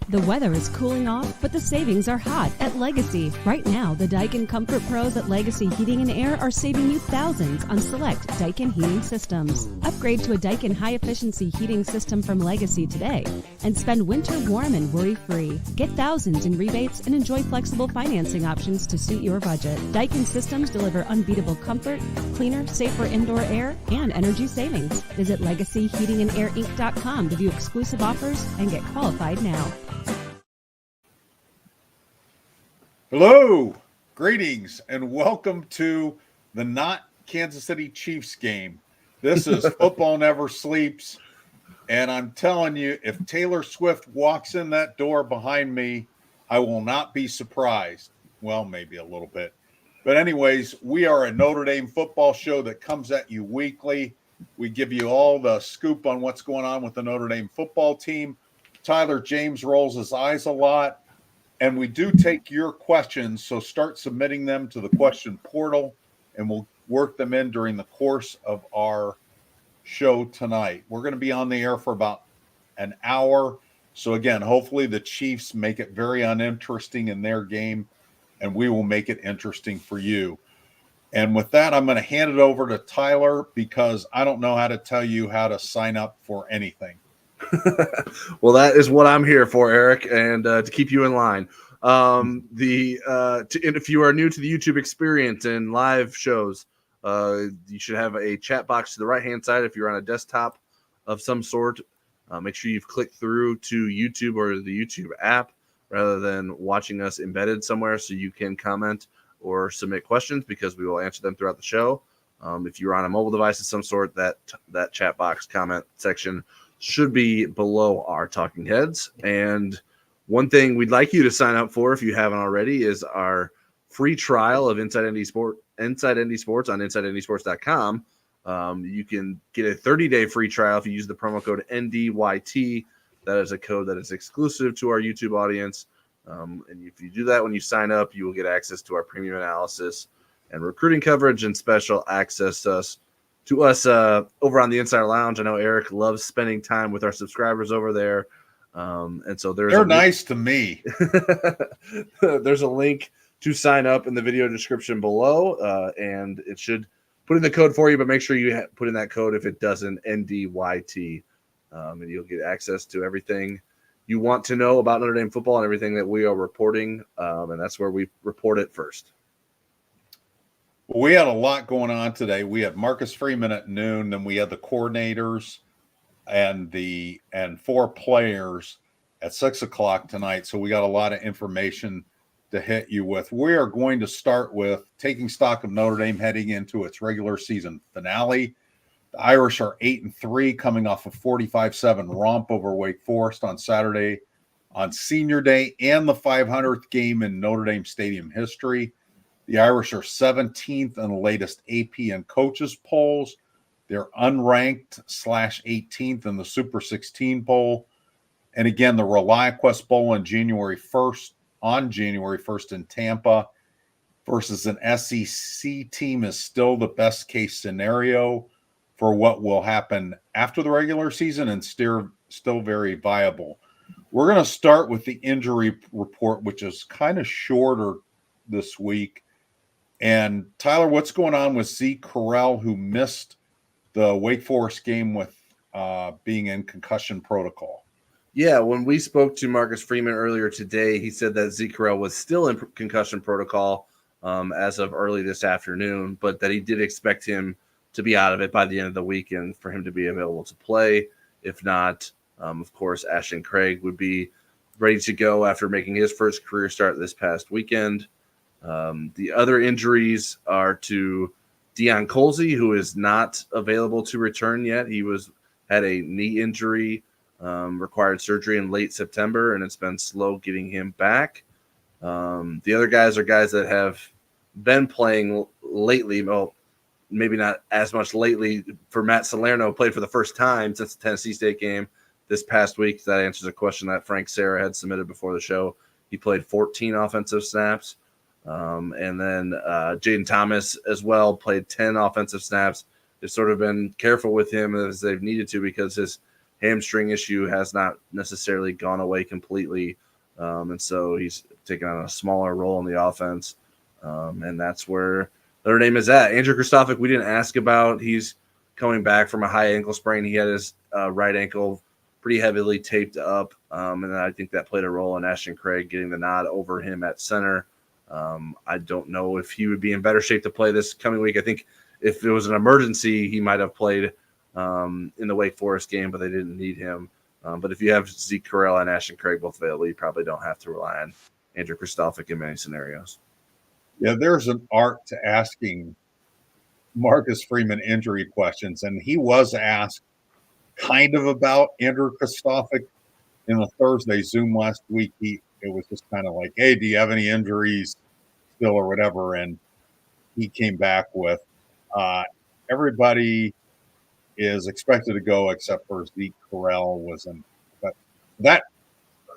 The weather is cooling off, but the savings are hot at Legacy. Right now, the Daikin Comfort Pros at Legacy Heating and Air are saving you thousands on select Daikin heating systems. Upgrade to a Daikin high-efficiency heating system from Legacy today and spend winter warm and worry-free. Get thousands in rebates and enjoy flexible financing options to suit your budget. Daikin systems deliver unbeatable comfort, cleaner, safer indoor air, and energy savings. Visit LegacyHeatingandAirInc.com to view exclusive offers and get qualified now. Hello, greetings, and welcome to the Not Kansas City Chiefs game. This is Football Never Sleeps, and I'm telling you, if Taylor Swift walks in that door behind me, I will not be surprised. Well, maybe a little bit. But anyways, we are a Notre Dame football show that comes at you weekly. We give you all the scoop on what's going on with the Notre Dame football team. Tyler James rolls his eyes a lot. And we do take your questions, so start submitting them to the question portal, and we'll work them in during the course of our show tonight. We're going to be on the air for about an hour. So, again, hopefully the Chiefs make it very uninteresting in their game, and we will make it interesting for you. And with that, I'm going to hand it over to Tyler because I don't know how to tell you how to sign up for anything. Well, that is what I'm here for, Eric, and to keep you in line. If you are new to the YouTube experience and live shows, you should have a chat box to the right-hand side if you're on a desktop of some sort. Make sure you've clicked through to YouTube or the YouTube app rather than watching us embedded somewhere so you can comment or submit questions because we will answer them throughout the show. If you're on a mobile device of some sort, that chat box comment section should be below our talking heads. And one thing we'd like you to sign up for, if you haven't already, is our free trial of Inside ND Sports on InsideNDSports.com. You can get a 30-day free trial if you use the promo code NDYT. That is a code that is exclusive to our YouTube audience. And if you do that when you sign up, you will get access to our premium analysis and recruiting coverage and special access to us over on the Insider Lounge. I know Eric loves spending time with our subscribers over there. And so they're nice to me. There's a link to sign up in the video description below, and it should put in the code for you, but make sure you put in that code if it doesn't, NDYT, and you'll get access to everything you want to know about Notre Dame football and everything that we are reporting, and that's where we report it first. We had a lot going on today. We had Marcus Freeman at noon, then we had the coordinators and 4 players at 6:00 tonight. So we got a lot of information to hit you with. We are going to start with taking stock of Notre Dame heading into its regular season finale. The Irish are 8-3, coming off a 45-7 romp over Wake Forest on Saturday on Senior Day and the 500th game in Notre Dame Stadium history. The Irish are 17th in the latest AP and coaches polls. They're unranked /18th in the Super 16 poll. And again, the ReliaQuest Bowl on January 1st in Tampa versus an SEC team is still the best case scenario for what will happen after the regular season and still very viable. We're going to start with the injury report, which is kind of shorter this week. And Tyler, what's going on with Zeke Correll, who missed the Wake Forest game with being in concussion protocol? Yeah, when we spoke to Marcus Freeman earlier today, he said that Zeke Correll was still in concussion protocol as of early this afternoon, but that he did expect him to be out of it by the end of the week and for him to be available to play. If not, of course, Ashton Craig would be ready to go after making his first career start this past weekend. The other injuries are to Deion Colsey, who is not available to return yet. He had a knee injury, required surgery in late September, and it's been slow getting him back. The other guys are guys that have been playing lately. Well, maybe not as much lately. For Matt Salerno, played for the first time since the Tennessee State game this past week. That answers a question that Frank Sarah had submitted before the show. He played 14 offensive snaps. And then Jaden Thomas as well played 10 offensive snaps. They've sort of been careful with him as they've needed to because his hamstring issue has not necessarily gone away completely. And so he's taken on a smaller role in the offense. And that's where Notre Dame is at. Andrew Kristofic, we didn't ask about. He's coming back from a high ankle sprain. He had his right ankle pretty heavily taped up. And I think that played a role in Ashton Craig getting the nod over him at center. I don't know if he would be in better shape to play this coming week. I think if it was an emergency, he might have played in the Wake Forest game, but they didn't need him. But if you have Zeke Correll and Ashton Craig both available, you probably don't have to rely on Andrew Kristofic in many scenarios. Yeah, there's an art to asking Marcus Freeman injury questions, and he was asked kind of about Andrew Kristofic in the Thursday Zoom last week. It was just kind of like, hey, do you have any injuries still or whatever? And he came back with everybody is expected to go except for Zeke Correll but that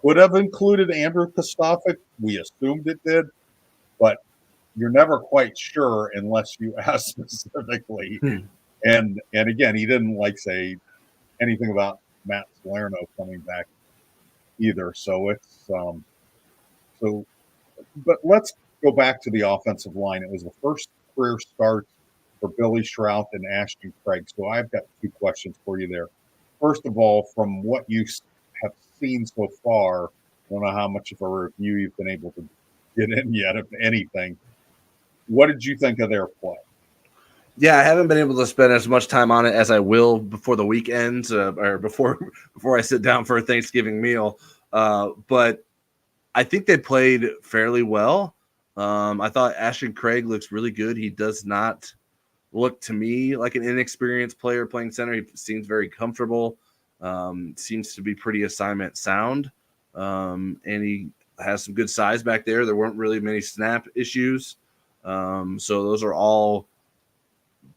would have included Andrew Kristofic. We assumed it did, but you're never quite sure unless you ask specifically. And again, he didn't say anything about Matt Salerno coming back either. So but let's go back to the offensive line. It was the first career start for Billy Shrouth and Ashton Craig. So I've got two questions for you there. First of all, from what you have seen so far, I don't know how much of a review you've been able to get in yet, if anything. What did you think of their play? Yeah, I haven't been able to spend as much time on it as I will before the weekends or before I sit down for a Thanksgiving meal. But I think they played fairly well. I thought Ashton Craig looks really good. He does not look to me like an inexperienced player playing center. He seems very comfortable, seems to be pretty assignment sound, and he has some good size back there. There weren't really many snap issues. So those are all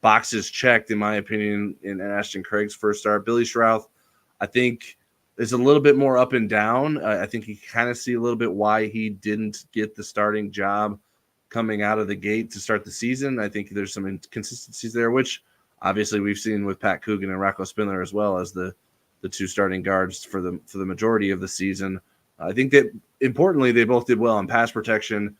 boxes checked, in my opinion, in Ashton Craig's first start. Billy Shrouth, I think, is a little bit more up and down. I think you kind of see a little bit why he didn't get the starting job coming out of the gate to start the season. I think there's some inconsistencies there, which obviously we've seen with Pat Coogan and Rocco Spindler as well as the two starting guards for the majority of the season. I think that importantly, they both did well on pass protection,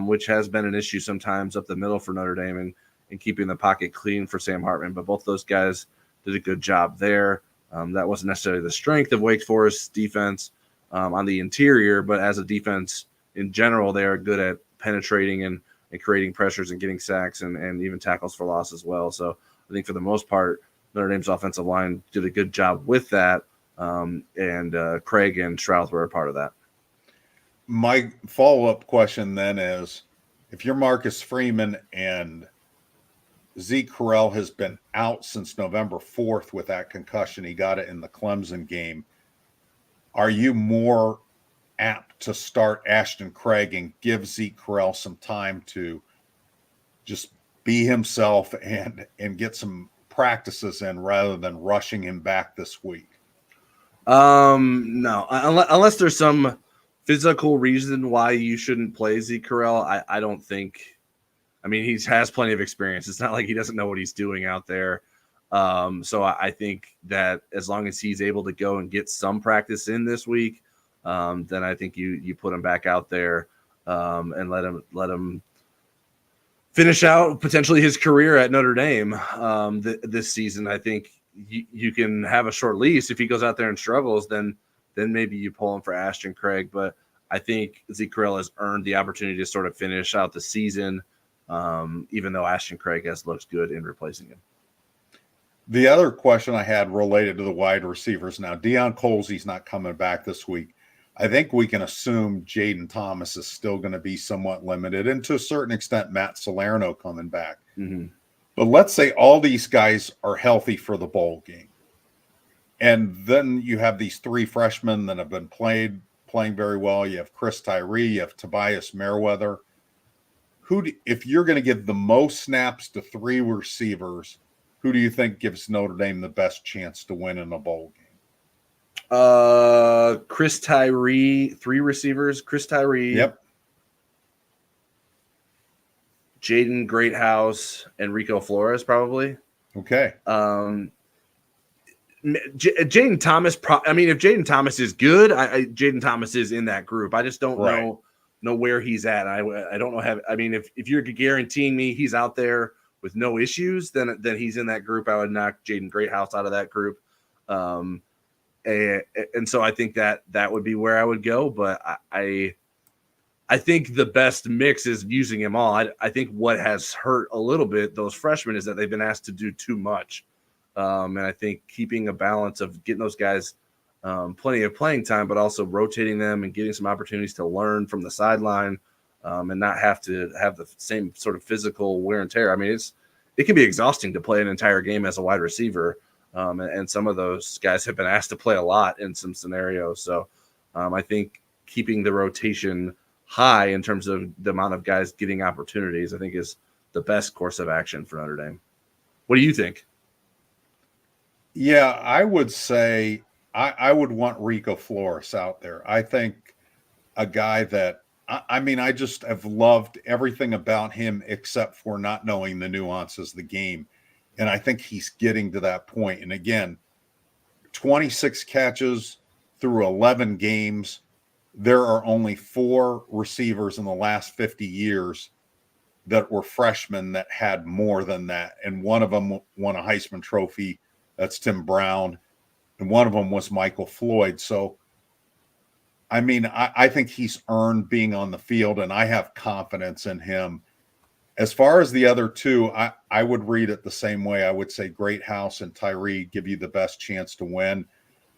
which has been an issue sometimes up the middle for Notre Dame and keeping the pocket clean for Sam Hartman. But both those guys did a good job there. That wasn't necessarily the strength of Wake Forest's defense on the interior, but as a defense in general, they are good at penetrating and creating pressures and getting sacks and even tackles for loss as well. So I think for the most part, Notre Dame's offensive line did a good job with that, and Craig and Shrouth were a part of that. My follow-up question then is, if you're Marcus Freeman and Zeke Correll has been out since November 4th with that concussion, he got it in the Clemson game, are you more apt to start Ashton Craig and give Zeke Correll some time to just be himself and get some practices in rather than rushing him back this week? No, unless there's some physical reason why you shouldn't play Zeke Correll. I don't think. I mean, he has plenty of experience. It's not like he doesn't know what he's doing out there. So I think that as long as he's able to go and get some practice in this week, then I think you put him back out there and let him finish out potentially his career at Notre Dame this season. I think you can have a short lease. If he goes out there and struggles, then maybe you pull him for Ashton Craig. But I think Zeke Correll has earned the opportunity to sort of finish out the season, even though Ashton Craig has looked good in replacing him. The other question I had related to the wide receivers. Now, Deion Colsey's not coming back this week. I think we can assume Jaden Thomas is still going to be somewhat limited, and to a certain extent, Matt Salerno coming back. Mm-hmm. But let's say all these guys are healthy for the bowl game. And then you have these three freshmen that have been playing very well. You have Chris Tyree, you have Tobias Merriweather. If you're going to give the most snaps to three receivers, who do you think gives Notre Dame the best chance to win in a bowl game? Chris Tyree, three receivers. Chris Tyree. Yep. Jaden Greathouse and Rico Flores, probably. Okay. Jaden Thomas. I mean, if Jaden Thomas is good, Jaden Thomas is in that group. I just don't know where he's at. I don't know. I mean, if you're guaranteeing me he's out there with no issues, then he's in that group. I would knock Jaden Greathouse out of that group. And so I think that would be where I would go. But I think the best mix is using them all. I think what has hurt a little bit those freshmen is that they've been asked to do too much. And I think keeping a balance of getting those guys plenty of playing time, but also rotating them and getting some opportunities to learn from the sideline and not have to have the same sort of physical wear and tear. I mean, it can be exhausting to play an entire game as a wide receiver. And some of those guys have been asked to play a lot in some scenarios. So I think keeping the rotation high in terms of the amount of guys getting opportunities, I think is the best course of action for Notre Dame. What do you think? Yeah, I would say I would want Rico Flores out there. I think a guy that, I mean, I just have loved everything about him except for not knowing the nuances of the game. And I think he's getting to that point. And again, 26 catches through 11 games. There are only 4 receivers in the last 50 years that were freshmen that had more than that. And one of them won a Heisman Trophy. That's Tim Brown. And one of them was Michael Floyd. So, I mean, I think he's earned being on the field, and I have confidence in him. As far as the other two, I would read it the same way. I would say Greathouse and Tyree give you the best chance to win.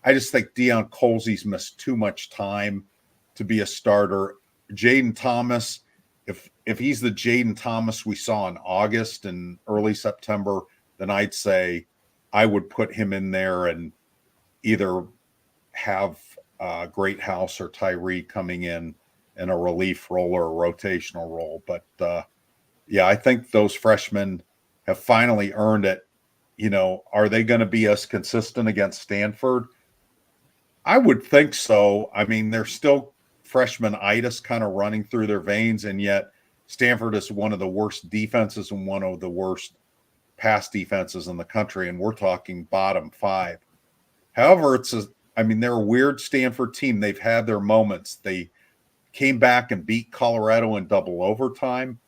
I just think Deion Colsey's missed too much time to be a starter. Jaden Thomas, if he's the Jaden Thomas we saw in August and early September, then I'd say I would put him in there and either have Greathouse or Tyree coming in a relief role or a rotational role. But yeah, I think those freshmen have finally earned it. You know, are they going to be as consistent against Stanford? I would think so. I mean, they're still freshman-itis kind of running through their veins, and yet Stanford is one of the worst defenses and one of the worst pass defenses in the country, and we're talking bottom 5. However, they're a weird Stanford team. They've had their moments. They came back and beat Colorado in double overtime.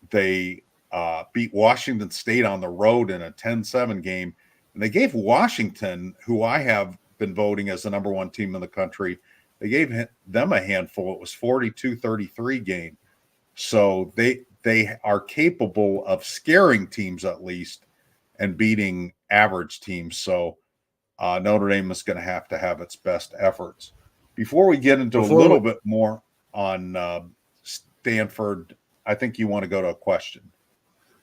They beat Washington State on the road in a 10-7 game, and they gave Washington, who I have been voting as the number 1 team in the country, they gave them a handful. It was 42-33 game. So they are capable of scaring teams at least and beating average teams. So Notre Dame is going to have its best efforts. Before we get into a little bit more on Stanford, I think you want to go to a question.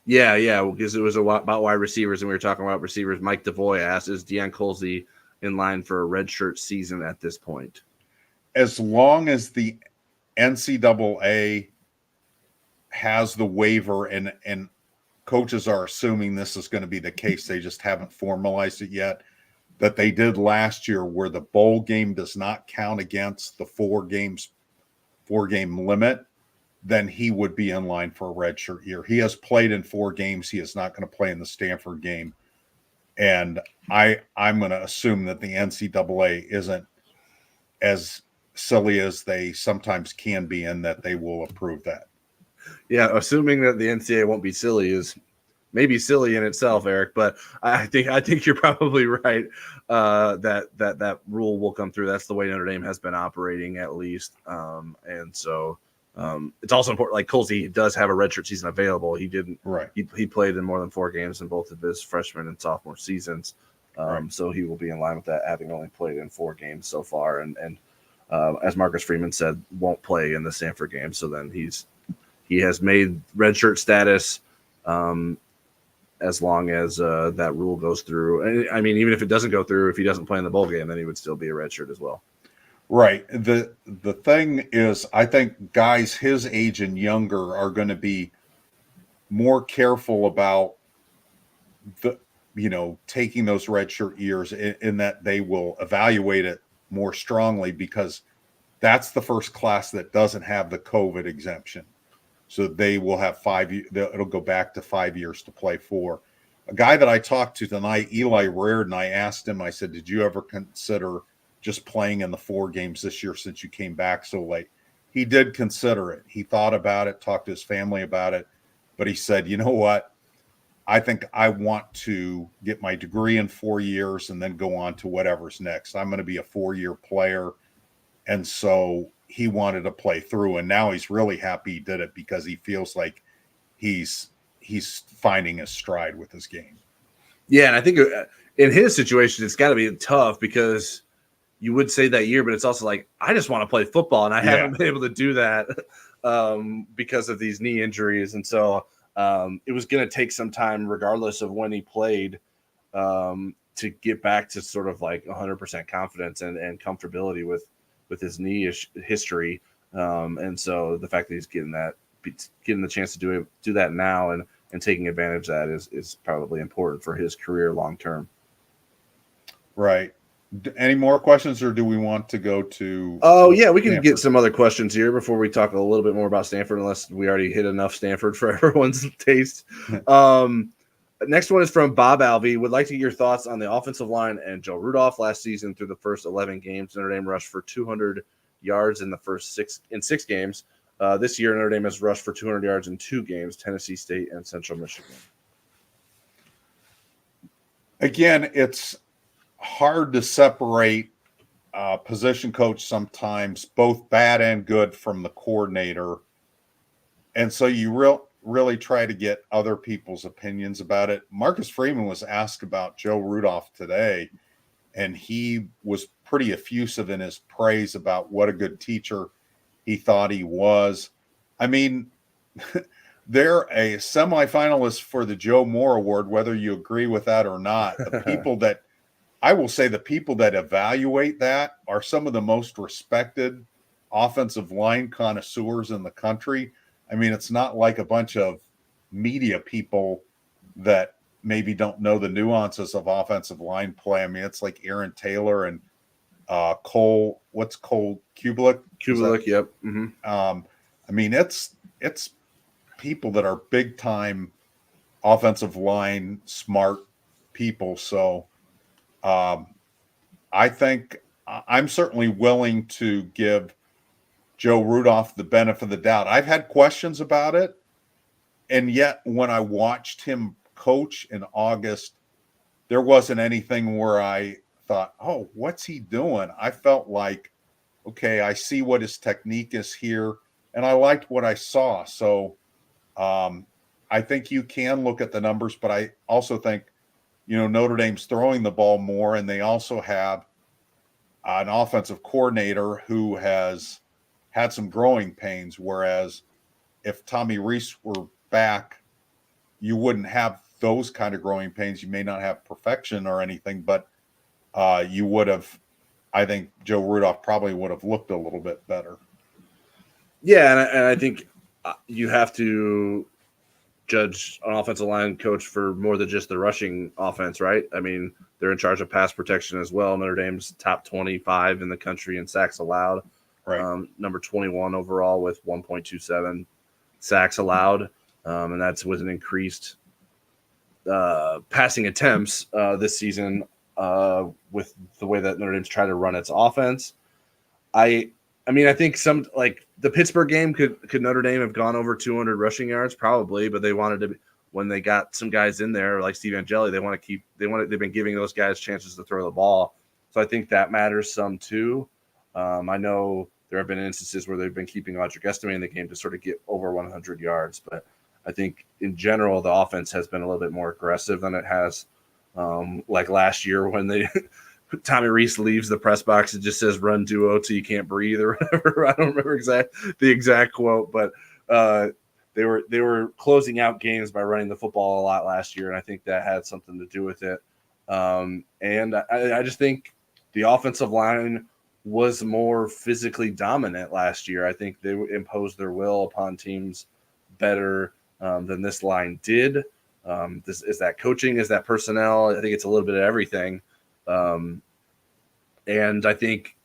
Yeah, because it was about wide receivers, and we were talking about receivers. Mike DeVoy asked, is Deion Colsey in line for a redshirt season at this point? As long as the NCAA has the waiver and coaches are assuming this is going to be the case, they just haven't formalized it yet, that they did last year where the bowl game does not count against the 4-game limit, then he would be in line for a redshirt year. He has played in 4 games. He is not going to play in the Stanford game. And I'm going to assume that the NCAA isn't as silly as they sometimes can be and that they will approve that. Yeah, assuming that the NCAA won't be silly is maybe silly in itself, Eric, but I think you're probably right that rule will come through. That's the way Notre Dame has been operating, at least. And so it's also important. Like Colsey does have a redshirt season available. He didn't. Right. He played in more than 4 games in both of his freshman and sophomore seasons. Right. So he will be in line with that, having only played in 4 games so far. And as Marcus Freeman said, won't play in the Stanford game. So then he has made redshirt status. As long as that rule goes through. I mean, even if it doesn't go through, if he doesn't play in the bowl game, then he would still be a redshirt as well. Right. The thing is, I think guys his age and younger are going to be more careful about taking those redshirt years in that they will evaluate it more strongly, because that's the first class that doesn't have the COVID exemption. So they will have 5 years. It'll go back to 5 years to play for. A guy that I talked to tonight, Eli Reardon, I asked him, I said, did you ever consider just playing in the 4 games this year since you came back so late? He did consider it. He thought about it, talked to his family about it, but he said, you know what? I think I want to get my degree in 4 years and then go on to whatever's next. I'm going to be a 4-year player. And so he wanted to play through, and now he's really happy he did it because he feels like he's finding his stride with his game. Yeah, and I think in his situation, it's got to be tough because you would say that year, but it's also like, I just want to play football, and I haven't been able to do that because of these knee injuries. And so it was going to take some time, regardless of when he played, to get back to sort of like 100% confidence and comfortability with his knee history. And so the fact that he's getting the chance to do that now and taking advantage of that is probably important for his career long term. Right. Any more questions, or do we want to go to? Oh yeah, we can Stanford? get some other questions here before we talk a little bit more about Stanford, unless we already hit enough Stanford for everyone's taste. Next one is from Bob Alvey. Would like to get your thoughts on the offensive line and Joe Rudolph. Last season, through the first 11 games, Notre Dame rushed for 200 yards in the first 6 games. This year, Notre Dame has rushed for 200 yards in 2 games, Tennessee State and Central Michigan. Again, it's hard to separate position coach sometimes, both bad and good, from the coordinator. And so you really try to get other people's opinions about it. Marcus Freeman was asked about Joe Rudolph today, and he was pretty effusive in his praise about what a good teacher he thought he was. I mean, they're a semifinalist for the Joe Moore Award, whether you agree with that or not. The people that evaluate that are some of the most respected offensive line connoisseurs in the country. I mean, it's not like a bunch of media people that maybe don't know the nuances of offensive line play. I mean, it's like Aaron Taylor and Cole Kubelik? Yep. Mm-hmm. I mean, it's people that are big time offensive line smart people. So I think I'm certainly willing to give Joe Rudolph the benefit of the doubt. I've had questions about it, and yet when I watched him coach in August, there wasn't anything where I thought, oh, what's he doing? I felt like, okay, I see what his technique is here, and I liked what I saw. So I think you can look at the numbers, but I also think, Notre Dame's throwing the ball more, and they also have an offensive coordinator who has had some growing pains, whereas if Tommy Rees were back, you wouldn't have those kind of growing pains. You may not have perfection or anything, but you would have, I think Joe Rudolph probably would have looked a little bit better. Yeah, and I think you have to judge an offensive line coach for more than just the rushing offense, right? I mean, they're in charge of pass protection as well. Notre Dame's top 25 in the country in sacks allowed. Right. Number 21 overall with 1.27 sacks allowed. And that's with an increased passing attempts this season with the way that Notre Dame's trying to run its offense. I mean, I think some, like the Pittsburgh game, could Notre Dame have gone over 200 rushing yards? Probably, but they wanted to, when they got some guys in there like Steve Angeli, they've been giving those guys chances to throw the ball. So I think that matters some too. I know there have been instances where they've been keeping Audric Estime in the game to sort of get over 100 yards, but I think in general the offense has been a little bit more aggressive than it has like last year when they Tommy Rees leaves the press box and just says "run duo till you can't breathe" or whatever. I don't remember the exact quote, but they were closing out games by running the football a lot last year, and I think that had something to do with it. And I just think the offensive line was more physically dominant last year. I think they imposed their will upon teams better than this line did. Is that coaching? Is that personnel? I think it's a little bit of everything. And I think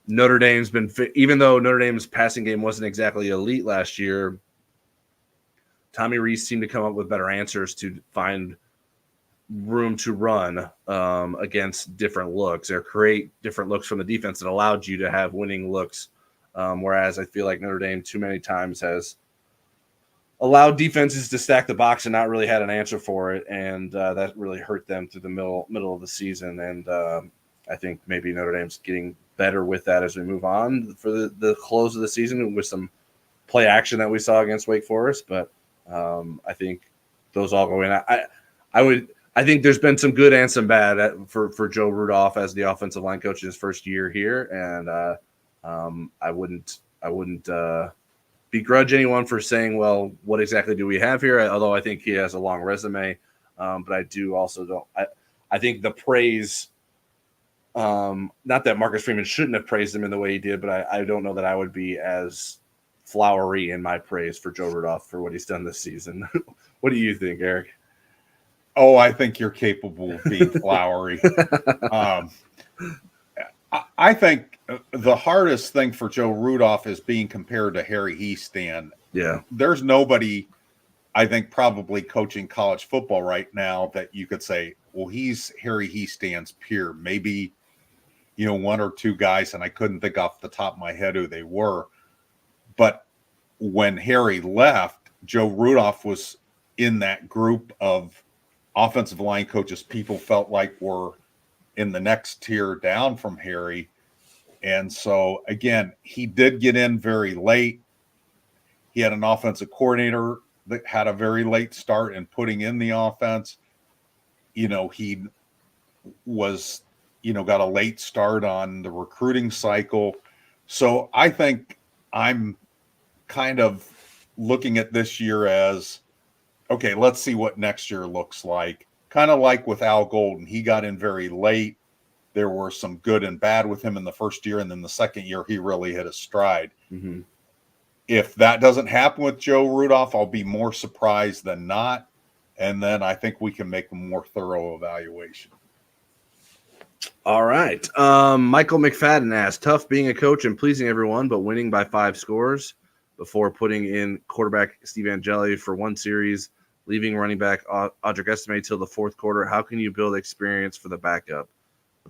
Notre Dame's been, even though Notre Dame's passing game wasn't exactly elite last year, Tommy Rees seemed to come up with better answers to find room to run against different looks or create different looks from the defense that allowed you to have winning looks. Whereas I feel like Notre Dame too many times has allowed defenses to stack the box and not really had an answer for it, and that really hurt them through the middle of the season. And I think maybe Notre Dame's getting better with that as we move on for the close of the season with some play action that we saw against Wake Forest. But I think those all go in. I think there's been some good and some bad for Joe Rudolph as the offensive line coach in his first year here, and I wouldn't begrudge anyone for saying, well, what exactly do we have here? Although I think he has a long resume, but I do also don't. I think the praise, not that Marcus Freeman shouldn't have praised him in the way he did, but I don't know that I would be as flowery in my praise for Joe Rudolph for what he's done this season. What do you think, Eric? Oh, I think you're capable of being flowery. I think the hardest thing for Joe Rudolph is being compared to Harry Hiestand. Yeah. There's nobody, I think, probably coaching college football right now that you could say, well, he's Harry Hiestand's peer. Maybe, one or two guys, and I couldn't think off the top of my head who they were. But when Harry left, Joe Rudolph was in that group of offensive line coaches people felt like were in the next tier down from Harry. And so, again, he did get in very late. He had an offensive coordinator that had a very late start in putting in the offense. He was, got a late start on the recruiting cycle. So I think I'm kind of looking at this year as, okay, let's see what next year looks like. Kind of like with Al Golden. He got in very late. There were some good and bad with him in the first year, and then the second year he really hit a stride. Mm-hmm. If that doesn't happen with Joe Rudolph, I'll be more surprised than not. And then I think we can make a more thorough evaluation. All right. Michael McFadden asked, tough being a coach and pleasing everyone, but winning by 5 scores before putting in quarterback Steve Angeli for one series, leaving running back Audric Estime till the fourth quarter. How can you build experience for the backups?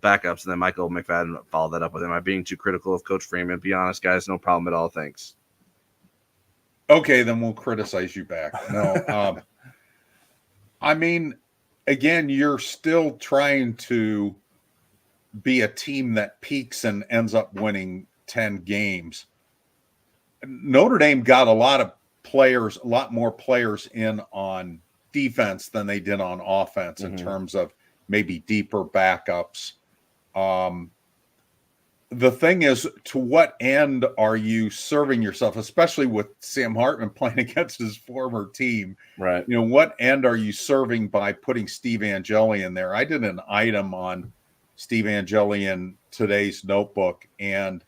And then Michael McFadden followed that up with, am I being too critical of Coach Freeman? Be honest, guys. No problem at all. Thanks. Okay, then we'll criticize you back. No, I mean, again, you're still trying to be a team that peaks and ends up winning 10 games. Notre Dame got a lot more players in on defense than they did on offense in terms of maybe deeper backups. The thing is, to what end are you serving yourself, especially with Sam Hartman playing against his former team? Right. What end are you serving by putting Steve Angeli in there? I did an item on Steve Angeli in today's notebook, and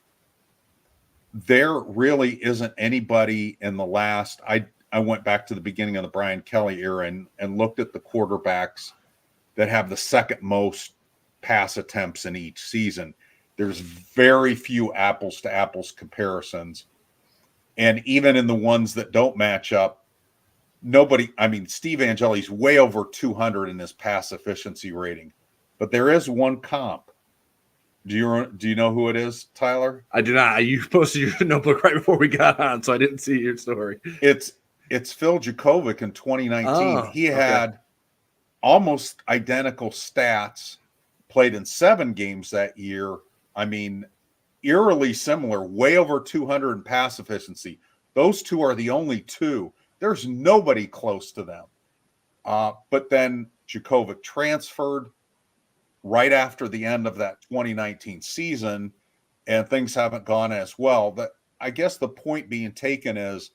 there really isn't anybody in the last, I went back to the beginning of the Brian Kelly era and looked at the quarterbacks that have the second most pass attempts in each season. There's very few apples to apples comparisons. And even in the ones that don't match up, Steve Angeli's way over 200 in his pass efficiency rating. But there is one comp. Do you know who it is, Tyler? I do not. You posted your notebook right before we got on, so I didn't see your story. It's Phil Jakovic in 2019. He had almost identical stats, played in 7 games that year. I mean, eerily similar, way over 200 in pass efficiency. Those two are the only two. There's nobody close to them. But then Jakovic transferred right after the end of that 2019 season, and things haven't gone as well. But I guess the point being taken is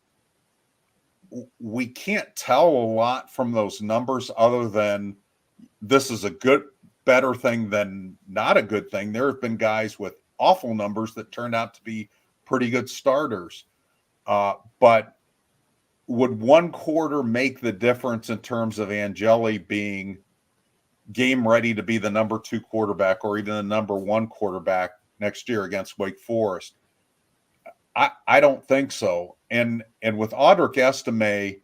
we can't tell a lot from those numbers other than this is a better thing than not a good thing. There have been guys with awful numbers that turned out to be pretty good starters. But would one quarter make the difference in terms of Angeli being game ready to be the number 2 quarterback or even the number 1 quarterback next year against Wake Forest? I don't think so. And with Audric Estime,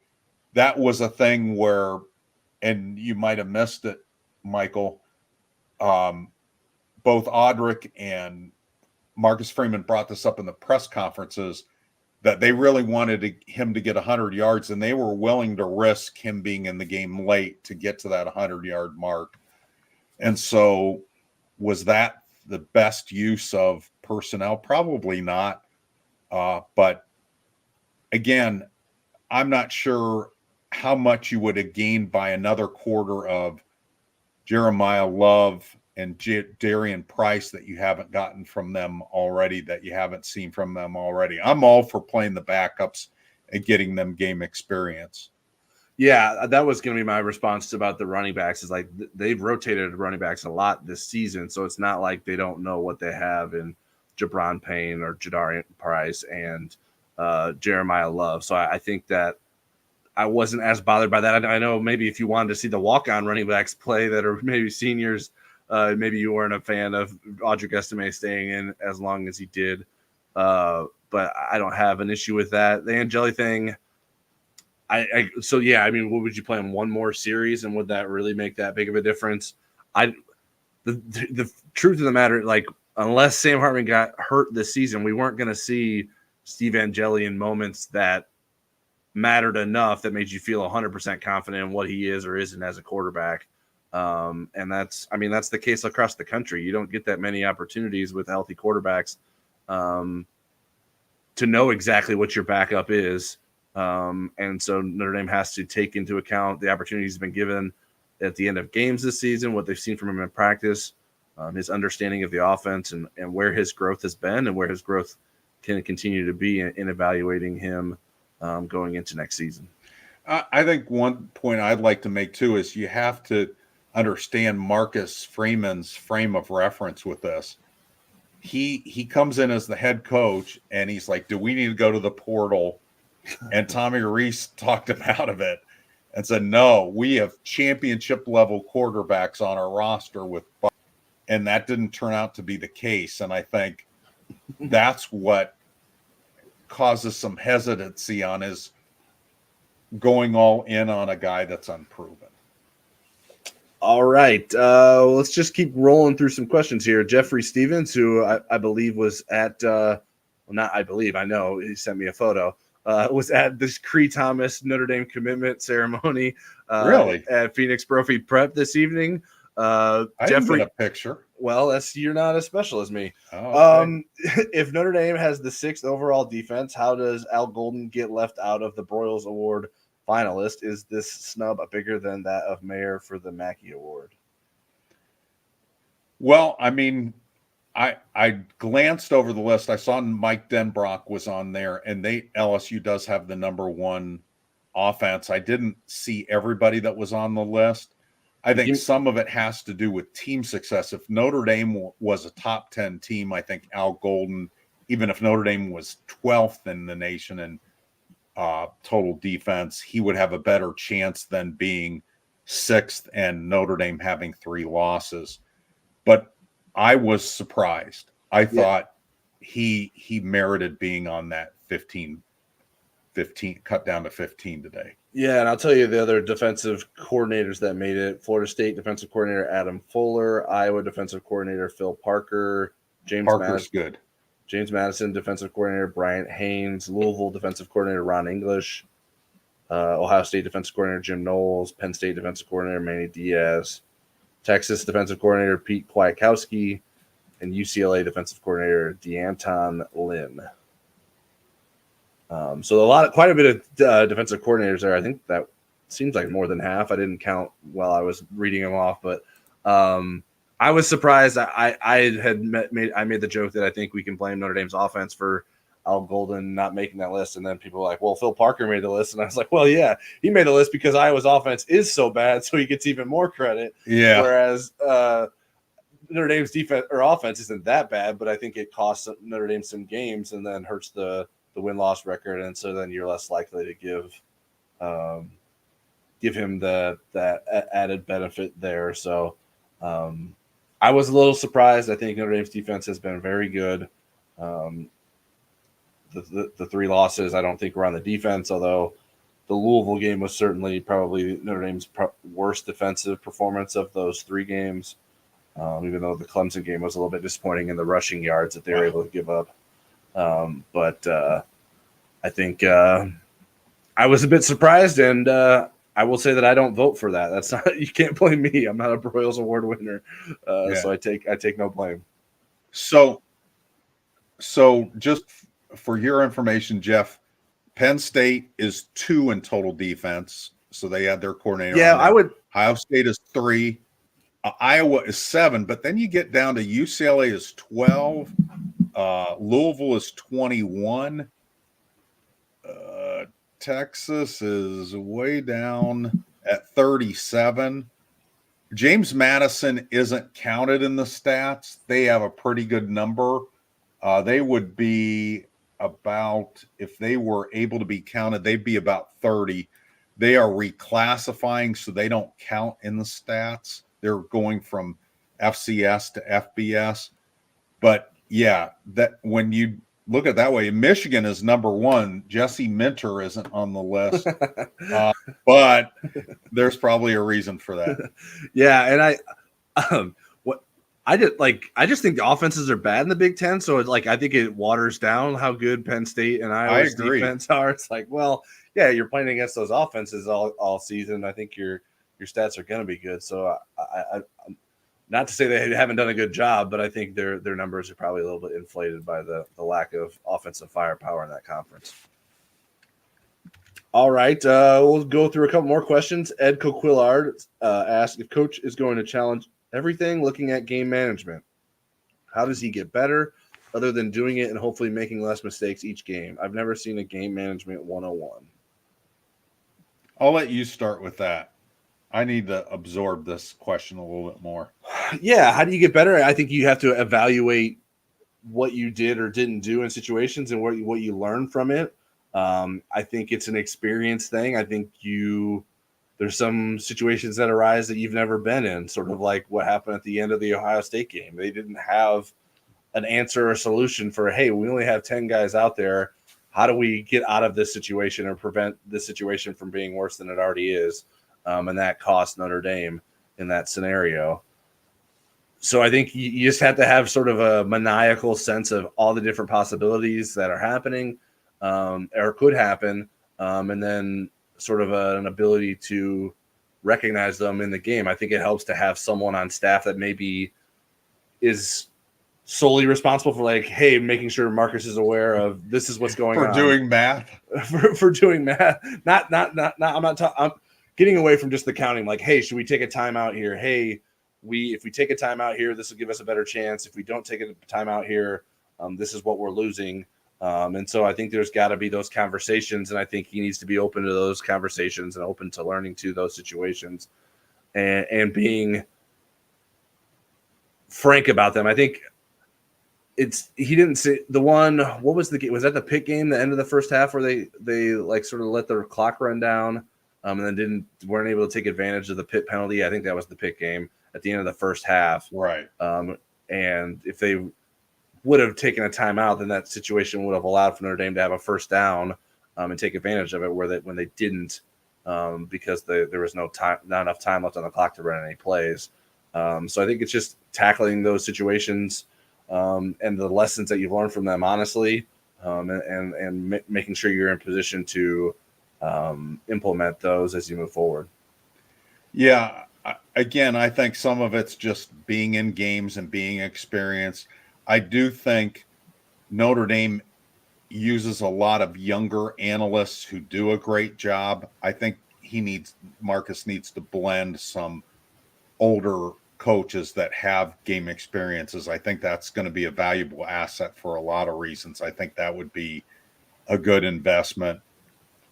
that was a thing where, and you might have missed it, Michael, both Audric and Marcus Freeman brought this up in the press conferences, that they really wanted him to get 100 yards, and they were willing to risk him being in the game late to get to that 100-yard mark. And so was that the best use of personnel? Probably not. But again, I'm not sure how much you would have gained by another quarter of Jeremiah Love and Darian Price that you haven't gotten from them already, that you haven't seen from them already. I'm all for playing the backups and getting them game experience. Yeah, that was going to be my response about the running backs, is like they've rotated running backs a lot this season, so it's not like they don't know what they have in Jabron Payne or Jadarian Price and Jeremiah Love. So I think that I wasn't as bothered by that. I know maybe if you wanted to see the walk-on running backs play that are maybe seniors, maybe you weren't a fan of Audric Estime staying in as long as he did. But I don't have an issue with that. The Angeli thing, so yeah, I mean, what would you play in one more series, and would that really make that big of a difference? The truth of the matter, like, unless Sam Hartman got hurt this season, we weren't going to see Steve Angeli in moments that mattered enough that made you feel 100% confident in what he is or isn't as a quarterback. And that's the case across the country. You don't get that many opportunities with healthy quarterbacks to know exactly what your backup is. And so Notre Dame has to take into account the opportunities he's been given at the end of games this season, what they've seen from him in practice, his understanding of the offense, and where his growth has been and where his growth can continue to be in evaluating him going into next season. I think one point I'd like to make too is you have to understand Marcus Freeman's frame of reference with this. He comes in as the head coach, and he's like, do we need to go to the portal? And Tommy Rees talked him out of it and said, no, we have championship level quarterbacks on our roster and that didn't turn out to be the case. And I think that's what causes some hesitancy on his going all in on a guy that's unproven. All right. Let's just keep rolling through some questions here. Jeffrey Stevens, who I believe was at, I know he sent me a photo, was at this Cree Thomas Notre Dame commitment ceremony Really? At Phoenix Brophy Prep this evening. I Jeffrey, didn't get a picture. Well, you're not as special as me. Oh, okay. If Notre Dame has the 6th overall defense, how does Al Golden get left out of the Broyles Award finalist? Is this snub bigger than that of Mayer for the Mackey Award? Well, I mean, I glanced over the list. I saw Mike Denbrock was on there, and LSU does have the number 1 offense. I didn't see everybody that was on the list. I think some of it has to do with team success. If Notre Dame was a top 10 team, I think Al Golden, even if Notre Dame was 12th in the nation in total defense, he would have a better chance than being 6th and Notre Dame having 3 losses. But I was surprised. I thought he merited being on that 15 cut down to 15 today. Yeah, and I'll tell you the other defensive coordinators that made it. Florida State defensive coordinator Adam Fuller, Iowa defensive coordinator Phil Parker, Parker's good. James Madison defensive coordinator Bryant Haynes, Louisville defensive coordinator Ron English, Ohio State defensive coordinator Jim Knowles, Penn State defensive coordinator Manny Diaz, Texas defensive coordinator Pete Kwiatkowski, and UCLA defensive coordinator DeAnton Lynn. So quite a bit of defensive coordinators there. I think that seems like more than half. I didn't count while I was reading them off, but I was surprised. I made the joke that I think we can blame Notre Dame's offense for Al Golden not making that list, and then people were like, "Well, Phil Parker made the list," and I was like, "Well, yeah, he made the list because Iowa's offense is so bad, so he gets even more credit." Yeah. Whereas Notre Dame's defense or offense isn't that bad, but I think it costs Notre Dame some games and then hurts the win-loss record, and so then you're less likely to give him that added benefit there. So I was a little surprised. I think Notre Dame's defense has been very good. The 3 losses I don't think were on the defense, although the Louisville game was certainly probably Notre Dame's worst defensive performance of those 3 games, even though the Clemson game was a little bit disappointing in the rushing yards that they were able to give up. But I think I was a bit surprised, and I will say that I don't vote for that. That's not, you can't blame me. I'm not a Broyles Award winner, so I take no blame. So just for your information, Jeff, Penn State is 2 in total defense, so they had their coordinator. Yeah, I would. Ohio State is 3, Iowa is 7, but then you get down to UCLA is 12, Louisville is 21, Texas is way down at 37. James Madison isn't counted in the stats. They have a pretty good number. They would be about, if they were able to be counted, they'd be about 30. They are reclassifying, so they don't count in the stats. They're going from FCS to FBS. But yeah, that when you look at it that way, Michigan is number 1. Jesse Minter isn't on the list, but there's probably a reason for that. Yeah, and I just think the offenses are bad in the Big Ten, so I think it waters down how good Penn State and Iowa's defense are. It's like, well, yeah, you're playing against those offenses all season. I think your stats are going to be good. So I not to say they haven't done a good job, but I think their numbers are probably a little bit inflated by the lack of offensive firepower in that conference. All right, we'll go through a couple more questions. Ed Coquillard asked if Coach is going to challenge everything looking at game management. How does he get better other than doing it and hopefully making less mistakes each game? I've never seen a game management 101. I'll let you start with that. I need to absorb this question a little bit more. Yeah, how do you get better? I think you have to evaluate what you did or didn't do in situations and what you learned from it. I think it's an experience thing. I think there's some situations that arise that you've never been in, sort of like what happened at the end of the Ohio State game. They didn't have an answer or solution for, hey, we only have 10 guys out there. How do we get out of this situation or prevent this situation from being worse than it already is? And that cost Notre Dame in that scenario. So I think you just have to have sort of a maniacal sense of all the different possibilities that are happening or could happen, and then sort of an ability to recognize them in the game. I think it helps to have someone on staff that maybe is solely responsible for hey, making sure Marcus is aware of this is what's going on. For doing math. for doing math. I'm getting away from just the counting. Hey, should we take a timeout here? Hey, if we take a timeout here, this will give us a better chance. If we don't take a timeout here, this is what we're losing. And so I think there's got to be those conversations, and I think he needs to be open to those conversations and open to learning to those situations and being frank about them. I think he didn't say the one, what was the game? Was that the Pitt game, the end of the first half where they sort of let their clock run down and then weren't able to take advantage of the Pitt penalty? I think that was the Pitt game at the end of the first half. Right. And if they would have taken a timeout, then that situation would have allowed for Notre Dame to have a first down and take advantage of it when they didn't because there was not enough time left on the clock to run any plays. So I think it's just tackling those situations and the lessons that you've learned from them, honestly, and making sure you're in position to implement those as you move forward. Yeah. Again, I think some of it's just being in games and being experienced. I do think Notre Dame uses a lot of younger analysts who do a great job. I think Marcus needs to blend some older coaches that have game experiences. I think that's going to be a valuable asset for a lot of reasons. I think that would be a good investment.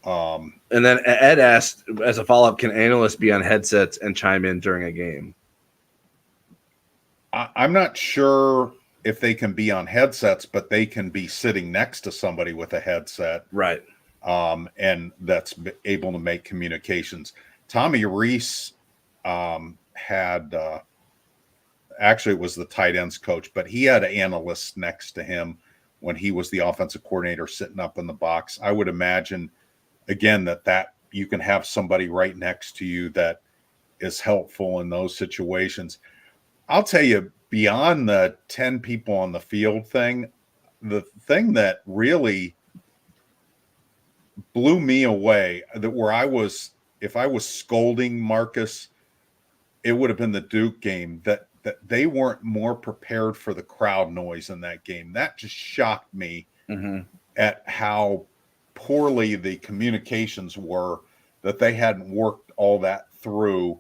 And then Ed asked, as a follow-up, can analysts be on headsets and chime in during a game? I'm not sure if they can be on headsets, but they can be sitting next to somebody with a headset. Right. And that's able to make communications. Tommy Reese had actually it was the tight ends coach, but he had analysts next to him when he was the offensive coordinator sitting up in the box. I would imagine, again, that you can have somebody right next to you that is helpful in those situations. I'll tell you, beyond the 10 people on the field thing, the thing that really blew me away, that where if I was scolding Marcus, it would have been the Duke game, that they weren't more prepared for the crowd noise in that game. That just shocked me at how poorly the communications were, that they hadn't worked all that through.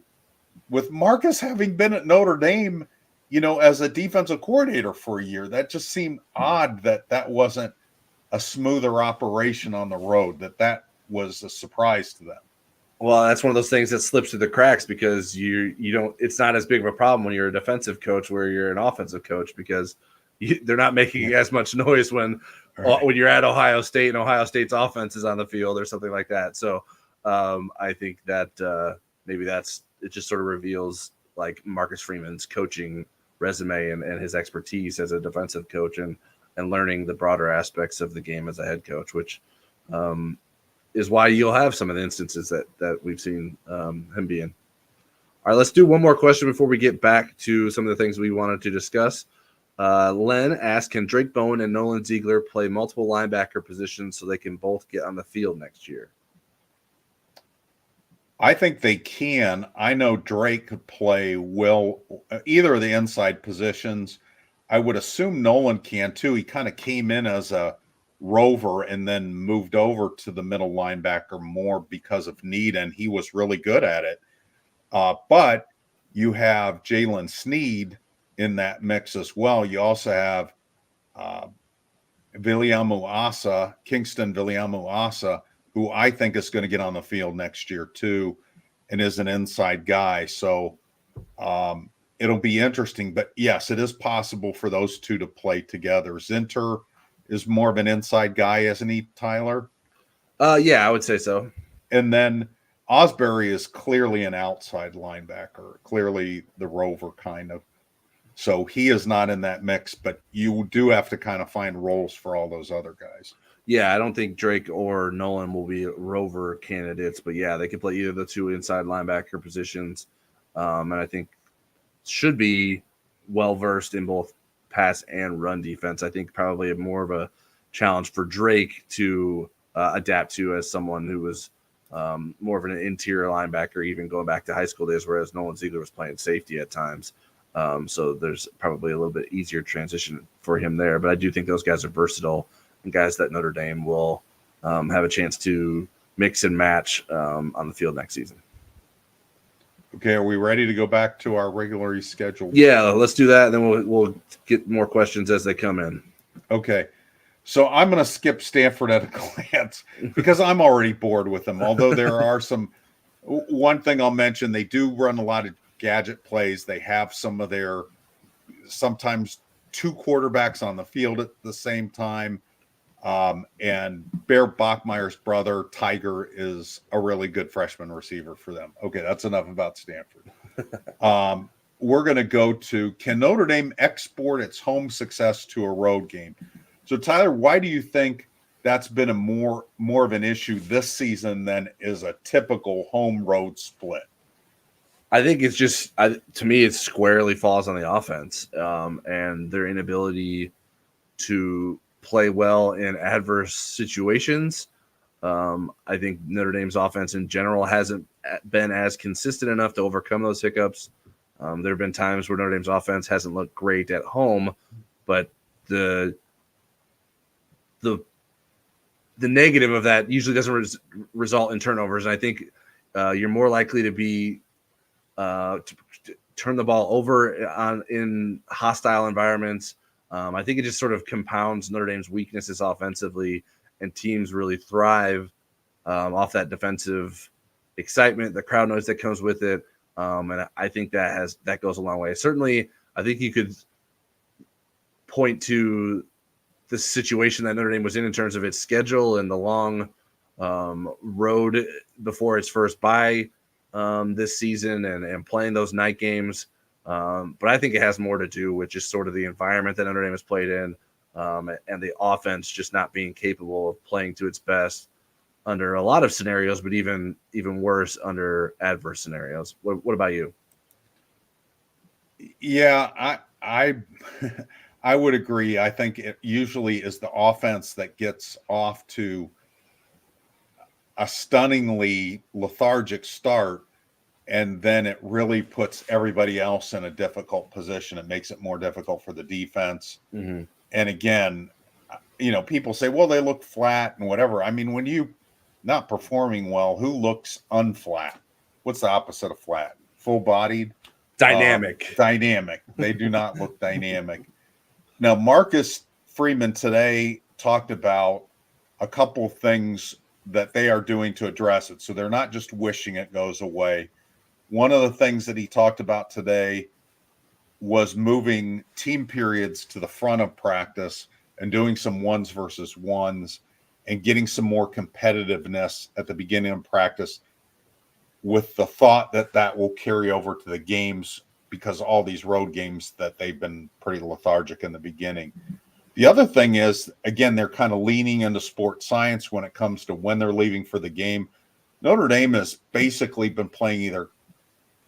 With Marcus having been at Notre Dame, as a defensive coordinator for a year, that just seemed odd that wasn't a smoother operation on the road, that was a surprise to them. Well, that's one of those things that slips through the cracks because you don't. It's not as big of a problem when you're a defensive coach where you're an offensive coach, because they're not making as much noise when you're at Ohio State and Ohio State's offense is on the field or something like that. So I think that maybe it just sort of reveals like Marcus Freeman's coaching resume and his expertise as a defensive coach and learning the broader aspects of the game as a head coach, which is why you'll have some of the instances that we've seen him be in. All right, let's do one more question before we get back to some of the things we wanted to discuss. Len asked, can Drake Bowen and Nolan Ziegler play multiple linebacker positions so they can both get on the field next year? I think they can. I know Drake could play well either of the inside positions. I would assume Nolan can too. He kind of came in as a rover and then moved over to the middle linebacker more because of need, and he was really good at it. But you have Jalen Sneed in that mix as well. You also have Kingston Viliamu-Asa, who I think is going to get on the field next year too, and is an inside guy. So it'll be interesting. But yes, it is possible for those two to play together. Zinter is more of an inside guy, isn't he, Tyler? Yeah, I would say so. And then Osbury is clearly an outside linebacker, clearly the rover kind of. So he is not in that mix, but you do have to kind of find roles for all those other guys. Yeah, I don't think Drake or Nolan will be rover candidates, but yeah, they could play either of the two inside linebacker positions. And I think should be well-versed in both pass and run defense. I think probably more of a challenge for Drake to adapt to as someone who was more of an interior linebacker, even going back to high school days, whereas Nolan Ziegler was playing safety at times. So there's probably a little bit easier transition for him there. But I do think those guys are versatile and guys that Notre Dame will have a chance to mix and match on the field next season. Okay, are we ready to go back to our regularly scheduled? Yeah, let's do that, and then we'll get more questions as they come in. Okay, so I'm going to skip Stanford at a glance because I'm already bored with them. Although there are one thing I'll mention, they do run a lot of gadget plays. They have sometimes two quarterbacks on the field at the same time. And Bear Bachmeier's brother, Tiger, is a really good freshman receiver for them. Okay, that's enough about Stanford. We're going to go to, can Notre Dame export its home success to a road game? So, Tyler, why do you think that's been a more of an issue this season than is a typical home-road split? I think it's just, to me, it squarely falls on the offense and their inability to play well in adverse situations. I think Notre Dame's offense in general hasn't been as consistent enough to overcome those hiccups. There have been times where Notre Dame's offense hasn't looked great at home, but the negative of that usually doesn't result in turnovers. And I think you're more likely to be to turn the ball over in hostile environments. I think it just sort of compounds Notre Dame's weaknesses offensively, and teams really thrive off that defensive excitement, the crowd noise that comes with it. And I think that goes a long way. Certainly, I think you could point to the situation that Notre Dame was in terms of its schedule and the long road before its first bye this season and playing those night games. But I think it has more to do with just sort of the environment that Notre Dame has played in and the offense just not being capable of playing to its best under a lot of scenarios, but even worse under adverse scenarios. What about you? Yeah, I I would agree. I think it usually is the offense that gets off to a stunningly lethargic start, and then it really puts everybody else in a difficult position. It makes it more difficult for the defense. Mm-hmm. And again, people say, well, they look flat and whatever. I mean, when you not performing well, who looks unflat? What's the opposite of flat? Full-bodied? Dynamic. Dynamic. They do not look dynamic. Now, Marcus Freeman today talked about a couple of things that they are doing to address it. So they're not just wishing it goes away. One of the things that he talked about today was moving team periods to the front of practice and doing some ones versus ones and getting some more competitiveness at the beginning of practice, with the thought that that will carry over to the games, because all these road games that they've been pretty lethargic in the beginning. The other thing is, again, they're kind of leaning into sports science when it comes to when they're leaving for the game. Notre Dame has basically been playing either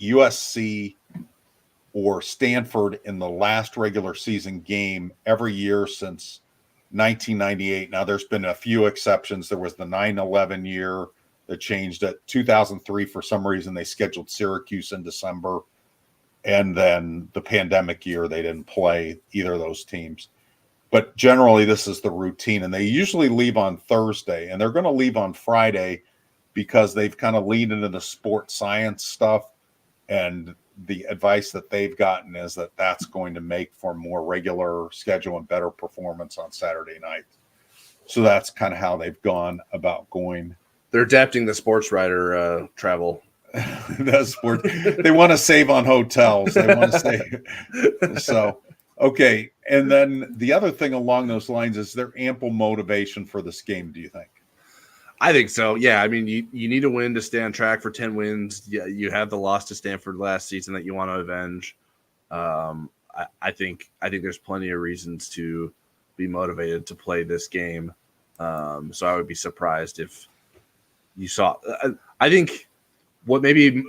USC or Stanford in the last regular season game every year since 1998. Now, there's been a few exceptions. There was the 9/11 year that changed it. 2003, for some reason, they scheduled Syracuse in December. And then the pandemic year, they didn't play either of those teams. But generally, this is the routine. And they usually leave on Thursday. And they're going to leave on Friday because they've kind of leaned into the sports science stuff. And the advice that they've gotten is that that's going to make for more regular schedule and better performance on Saturday night. So that's kind of how they've gone about going. They're adapting the sports writer travel. That's sport. They want to save on hotels. They want to save. So, okay. And then the other thing along those lines, is there ample motivation for this game, do you think? I think so. Yeah. I mean, you need a win to stay on track for 10 wins. Yeah, you have the loss to Stanford last season that you want to avenge. I think there's plenty of reasons to be motivated to play this game. So I would be surprised if you saw. I think what maybe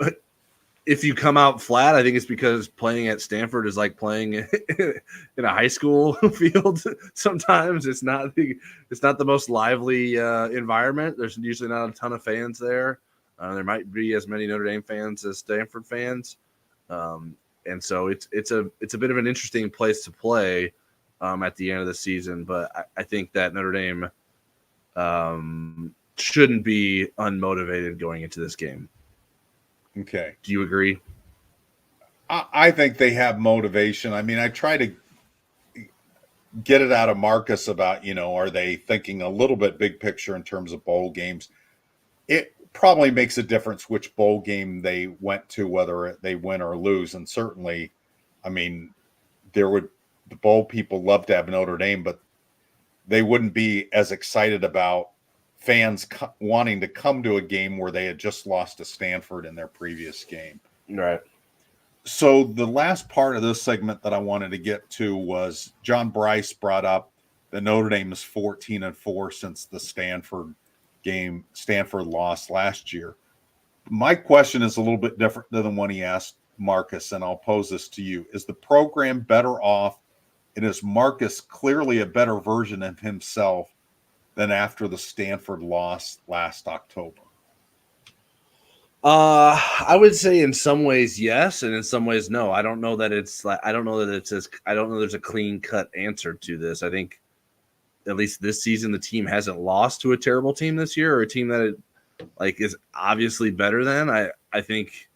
if you come out flat, I think it's because playing at Stanford is like playing in a high school field. Sometimes it's not the most lively environment. There's usually not a ton of fans there. There might be as many Notre Dame fans as Stanford fans, and so it's a bit of an interesting place to play at the end of the season. But I think that Notre Dame shouldn't be unmotivated going into this game. Okay. Do you agree? I think they have motivation. I mean, I try to get it out of Marcus about, are they thinking a little bit big picture in terms of bowl games? It probably makes a difference which bowl game they went to, whether they win or lose. And certainly, I mean, the bowl people love to have Notre Dame, but they wouldn't be as excited about fans wanting to come to a game where they had just lost to Stanford in their previous game. Right. So the last part of this segment that I wanted to get to was John Bryce brought up that Notre Dame is 14-4 since the Stanford game. Stanford lost last year. My question is a little bit different than the one he asked Marcus, and I'll pose this to you. Is the program better off, and is Marcus clearly a better version of himself than after the Stanford loss last October? I would say in some ways yes, and in some ways no. I don't know that there's a clean cut answer to this. I think at least this season the team hasn't lost to a terrible team this year, or a team that is obviously better than. I think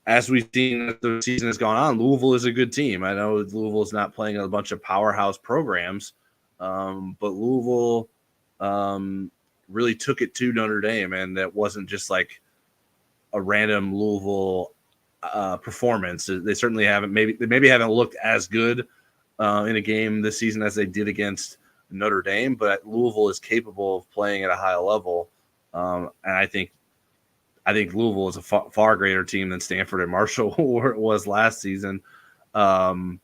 as we've seen as the season has gone on, Louisville is a good team. I know Louisville is not playing a bunch of powerhouse programs. But Louisville really took it to Notre Dame, and that wasn't just like a random Louisville performance. They certainly haven't haven't looked as good in a game this season as they did against Notre Dame, but Louisville is capable of playing at a high level, and I think Louisville is a far greater team than Stanford and Marshall was last season. But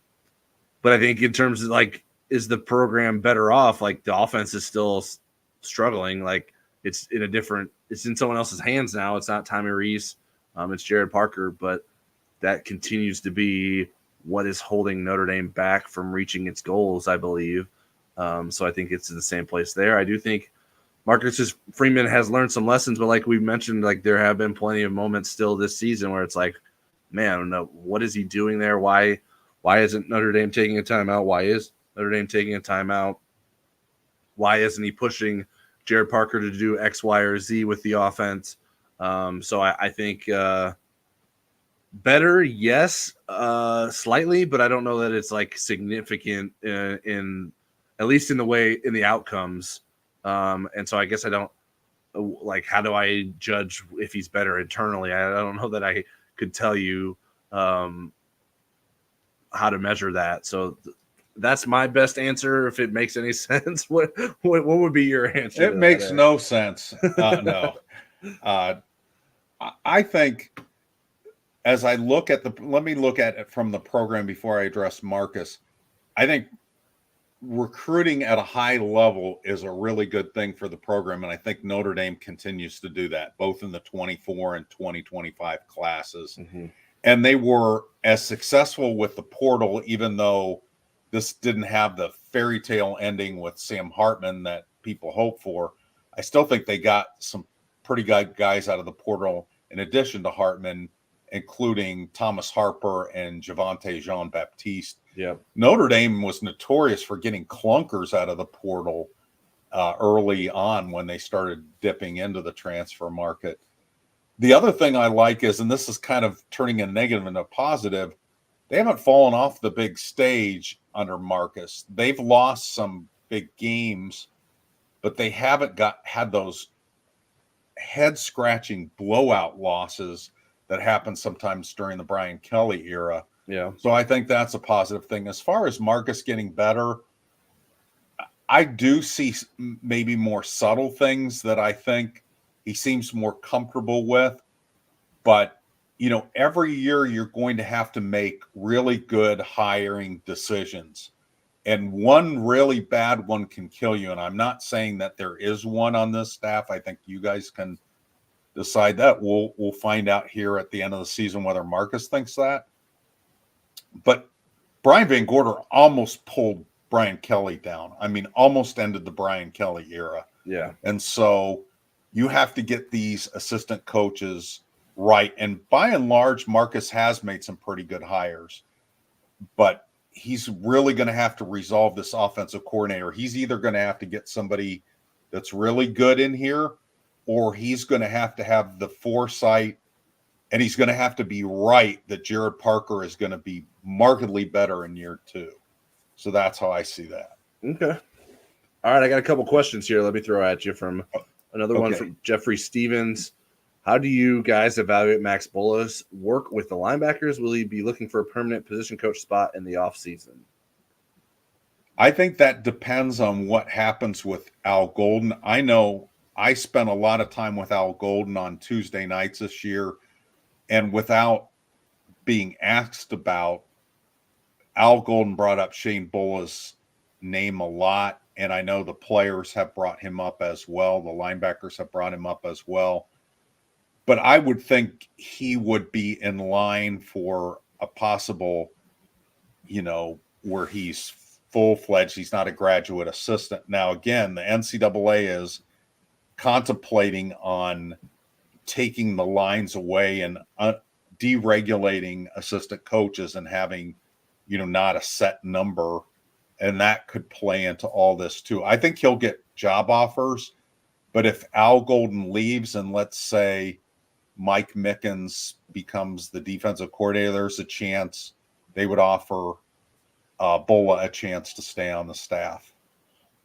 I think in terms of is the program better off? Like, the offense is still struggling. Like, it's in someone else's hands now. It's not Tommy Rees. It's Jared Parker, but that continues to be what is holding Notre Dame back from reaching its goals, I believe. So I think it's in the same place there. I do think Marcus Freeman has learned some lessons, but like we mentioned, like there have been plenty of moments still this season where it's like, man, no, what is he doing there? Why isn't Notre Dame taking a timeout? Why is Notre Dame taking a timeout? Why isn't he pushing Jared Parker to do X, Y, or Z with the offense? So I think better, yes, slightly, but I don't know that it's like significant in at least in the outcomes. And so I guess I don't like, how do I judge if he's better internally? I don't know that I could tell you how to measure that. So that's my best answer. If it makes any sense, what would be your answer? It makes no sense. No, I think as I look at let me look at it from the program before I address Marcus. I think recruiting at a high level is a really good thing for the program. And I think Notre Dame continues to do that, both in the 24 and 2025 classes. Mm-hmm. And they were as successful with the portal, even though this didn't have the fairy tale ending with Sam Hartman that people hope for. I still think they got some pretty good guys out of the portal, in addition to Hartman, including Thomas Harper and Javonte Jean-Baptiste. Yeah. Notre Dame was notorious for getting clunkers out of the portal early on when they started dipping into the transfer market. The other thing I like is, and this is kind of turning a negative into a positive, they haven't fallen off the big stage under Marcus. They've lost some big games, but they haven't had those head-scratching blowout losses that happen sometimes during the Brian Kelly era. Yeah. So I think that's a positive thing. As far as Marcus getting better, I do see maybe more subtle things that I think he seems more comfortable with. But, every year you're going to have to make really good hiring decisions. And one really bad one can kill you. And I'm not saying that there is one on this staff. I think you guys can decide that. We'll find out here at the end of the season whether Marcus thinks that. But Brian Van Gorder almost pulled Brian Kelly down. I mean, almost ended the Brian Kelly era. Yeah. And so you have to get these assistant coaches right. And by and large, Marcus has made some pretty good hires. But he's really going to have to resolve this offensive coordinator. He's either going to have to get somebody that's really good in here, or he's going to have the foresight, and he's going to have to be right that Jared Parker is going to be markedly better in year 2. So that's how I see that. Okay. All right. I got a couple questions here. Let me throw at you from another one from Jeffrey Stevens. How do you guys evaluate Max Bullis' work with the linebackers? Will he be looking for a permanent position coach spot in the offseason? I think that depends on what happens with Al Golden. I know I spent a lot of time with Al Golden on Tuesday nights this year, and without being asked about, Al Golden brought up Shane Bullis' name a lot, and I know the players have brought him up as well. The linebackers have brought him up as well. But I would think he would be in line for a possible, where he's full-fledged. He's not a graduate assistant. Now, again, the NCAA is contemplating on taking the lines away and deregulating assistant coaches and having, not a set number. And that could play into all this too. I think he'll get job offers, but if Al Golden leaves and let's say Mike Mickens becomes the defensive coordinator, there's a chance they would offer Bola a chance to stay on the staff.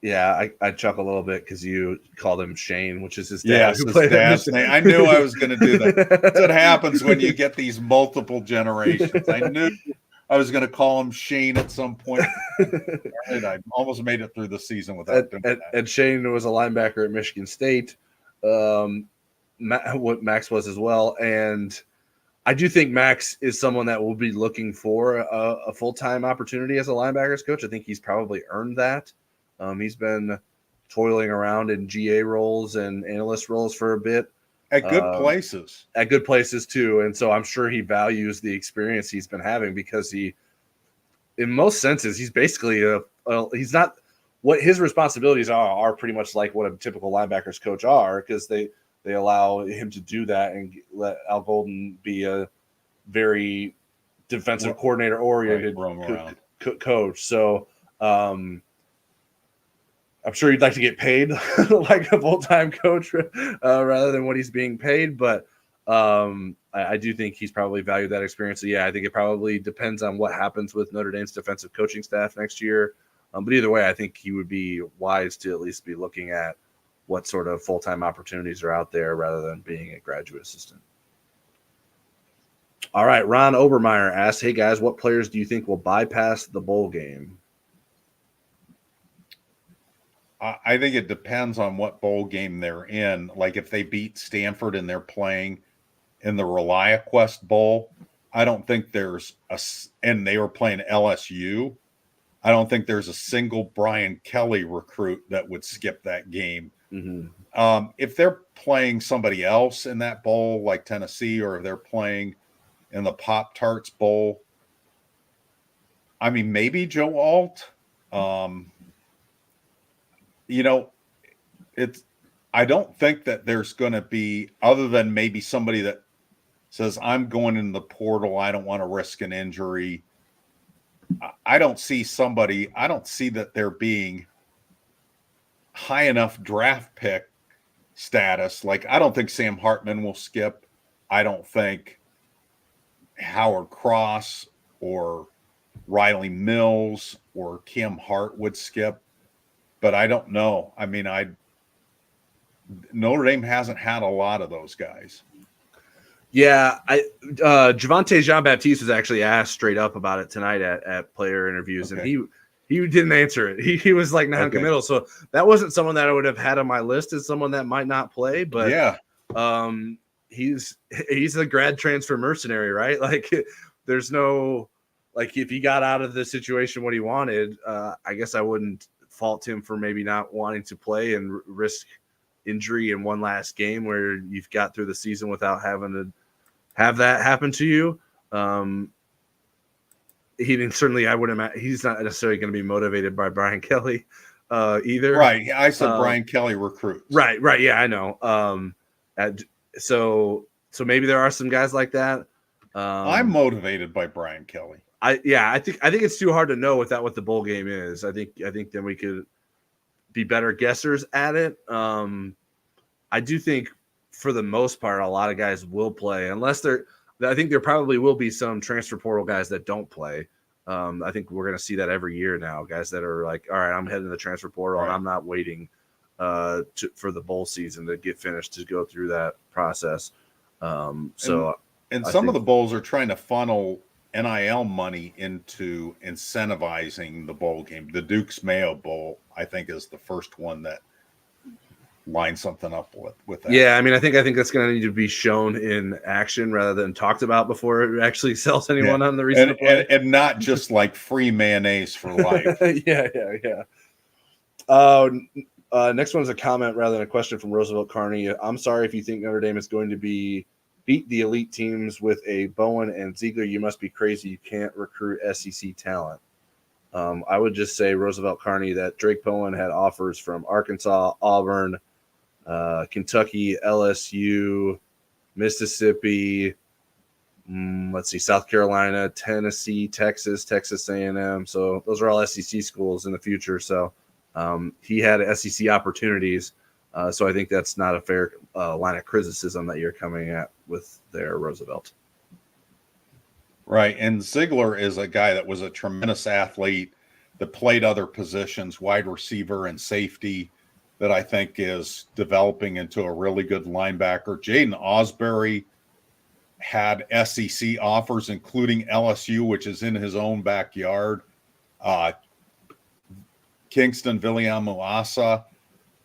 Yeah, I chuckle a little bit because you called him Shane, which is his dad. Yes, his dad's name. I knew I was going to do that. That's what happens when you get these multiple generations. I knew I was going to call him Shane at some point. And I almost made it through the season without doing that. And Shane was a linebacker at Michigan State. What Max was as well. And I do think Max is someone that will be looking for a full-time opportunity as a linebackers coach. I think he's probably earned that. He's been toiling around in GA roles and analyst roles for a bit. At good places. At good places too. And so I'm sure he values the experience he's been having, because he, in most senses, he's basically he's not, what his responsibilities are pretty much like what a typical linebackers coach are, because they allow him to do that and let Al Golden be a very defensive coordinator oriented coach. So I'm sure he'd like to get paid like a full-time coach rather than what he's being paid. But I do think he's probably valued that experience. So yeah, I think it probably depends on what happens with Notre Dame's defensive coaching staff next year. But either way, I think he would be wise to at least be looking at what sort of full-time opportunities are out there rather than being a graduate assistant. All right, Ron Obermeyer asks, hey guys, what players do you think will bypass the bowl game? I think it depends on what bowl game they're in. Like if they beat Stanford and they're playing in the ReliaQuest Bowl, I don't think and they were playing LSU, I don't think there's a single Brian Kelly recruit that would skip that game. Mm-hmm. If they're playing somebody else in that bowl, like Tennessee, or if they're playing in the Pop-Tarts Bowl, I mean, maybe Joe Alt. I don't think that there's going to be, other than maybe somebody that says, I'm going in the portal, I don't want to risk an injury. I don't see that there being high enough draft pick status. Like, I don't think Sam Hartman will skip. I don't think Howard Cross or Riley Mills or Kim Hart would skip. But I don't know. I mean, Notre Dame hasn't had a lot of those guys. Yeah, Javonte Jean-Baptiste was actually asked straight up about it tonight at player interviews, okay. And he didn't answer it. He was like non-committal, okay. So that wasn't someone that I would have had on my list as someone that might not play. But yeah, he's a grad transfer mercenary, right? Like, there's no, like, if he got out of the situation what he wanted, I guess I wouldn't fault him for maybe not wanting to play and risk injury in one last game where you've got through the season without having to have that happen to you. He didn't, certainly I wouldn't, he's not necessarily going to be motivated by Brian Kelly either. Right. I said Brian Kelly recruits. Right. Yeah, I know. So maybe there are some guys like that. I'm motivated by Brian Kelly. I think it's too hard to know without what the bowl game is. I think then we could be better guessers at it. I do think for the most part, a lot of guys will play unless I think there probably will be some transfer portal guys that don't play. I think we're going to see that every year now, guys that are like, all right, I'm heading to the transfer portal and I'm not waiting for the bowl season to get finished to go through that process. And some of the bowls are trying to funnel NIL money into incentivizing the bowl game. The Duke's Mayo Bowl, I think, is the first one that lines something up with that. Yeah, I mean, I think that's going to need to be shown in action rather than talked about before it actually sells anyone on the reason and not just like free mayonnaise for life. Yeah. Next one is a comment rather than a question from Roosevelt Carney. I'm sorry if you think Notre Dame is going to beat the elite teams with a Bowen and Ziegler. You must be crazy. You can't recruit SEC talent. I would just say, Roosevelt Carney, that Drake Bowen had offers from Arkansas, Auburn, Kentucky, LSU, Mississippi, South Carolina, Tennessee, Texas A&M. So those are all SEC schools in the future. So he had SEC opportunities. So I think that's not a fair line of criticism that you're coming at with there, Roosevelt. Right. And Ziegler is a guy that was a tremendous athlete that played other positions, wide receiver and safety, that I think is developing into a really good linebacker. Jaden Osbury had SEC offers, including LSU, which is in his own backyard. Kingston Viliamu-Asa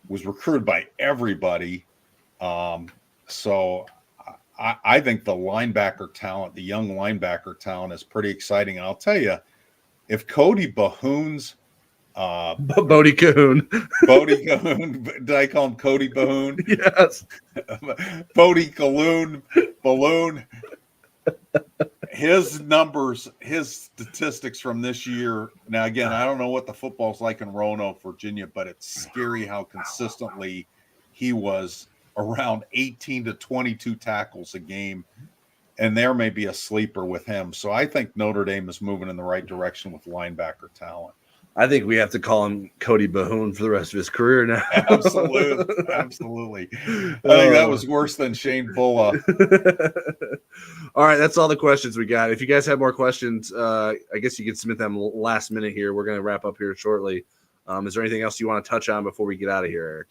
was recruited by everybody. So I think the linebacker talent, the young linebacker talent, is pretty exciting. And I'll tell you, if Cody Bahoun's Bodie Coon. Bodie Cahoon. Did I call him Cody Bahoon? Yes. Bodie Balloon. His numbers, his statistics from this year. Now, again, I don't know what the football's like in Roanoke, Virginia, but it's scary how consistently he was around 18 to 22 tackles a game. And there may be a sleeper with him. So I think Notre Dame is moving in the right direction with linebacker talent. I think we have to call him Cody Bahoon for the rest of his career now. Absolutely. I think that was worse than Shane Bulla. All right, that's all the questions we got. If you guys have more questions, I guess you can submit them last minute here. We're going to wrap up here shortly. Is there anything else you want to touch on before we get out of here,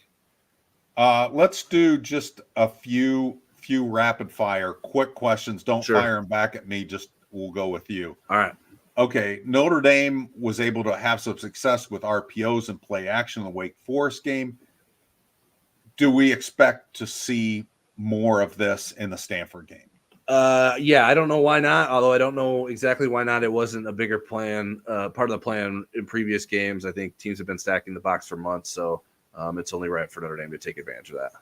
Eric? Let's do just a few rapid fire quick questions. Don't fire them back at me. Just we'll go with you. All right. Okay, Notre Dame was able to have some success with RPOs and play action in the Wake Forest game. Do we expect to see more of this in the Stanford game? Yeah, I don't know why not, although I don't know exactly why not. It wasn't a bigger plan, part of the plan in previous games. I think teams have been stacking the box for months, so it's only right for Notre Dame to take advantage of that.